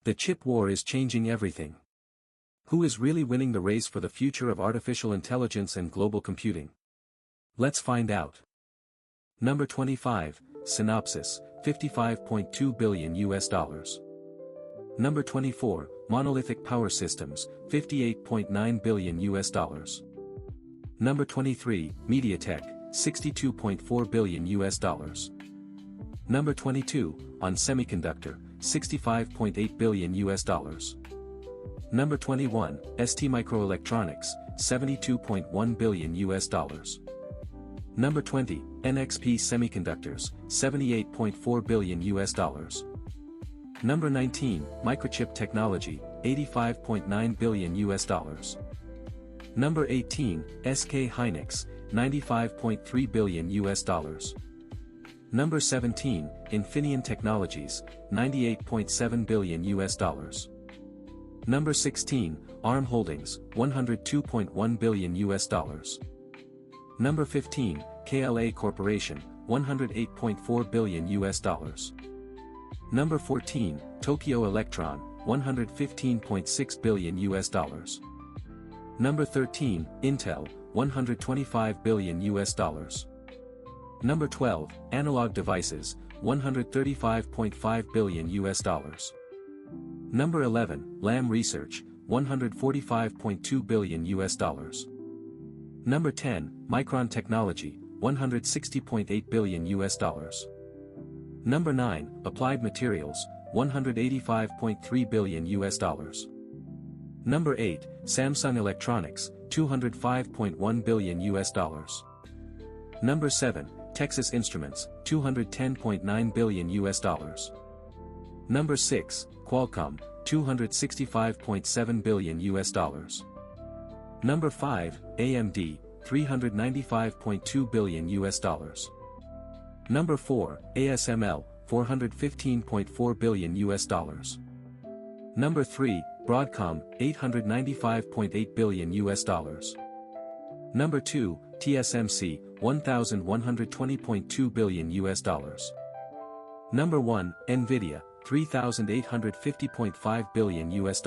The chip war is changing everything. Who is really winning the race for the future of artificial intelligence and global computing? Let's find out. Number 25, Synopsys, $55.2 billion US. Number 24, Monolithic Power Systems, $58.9 billion US. Number 23, MediaTek, $62.4 billion US. Number 22, on Semiconductor, $65.8 billion US. Number 21, STMicroelectronics, $72.1 billion US. Number 20, NXP Semiconductors, $78.4 billion US. Number 19, Microchip Technology, $85.9 billion US. Number 18, SK Hynix, $95.3 billion US. Number 17, Infineon Technologies, $98.7 billion US. Number 16, ARM Holdings, $102.1 billion US. Number 15, KLA Corporation, $108.4 billion US. Number 14, Tokyo Electron, $115.6 billion US. Number 13, Intel, $125 billion US. Number 12, Analog Devices, $135.5 billion US. Number 11, Lam Research, $145.2 billion US. Number 10, Micron Technology, $160.8 billion US. Number 9, Applied Materials, $185.3 billion US. Number 8, Samsung Electronics, $205.1 billion US. Number 7, Texas Instruments, $210.9 billion US. Number 6, Qualcomm, $265.7 billion US. Number 5, AMD, $395.2 billion US. Number 4, ASML, $415.4 billion US. Number 3, Broadcom, $895.8 billion US. Number 2, TSMC, $1,120.2 billion US. Number 1, Nvidia, $3,850.5 billion US.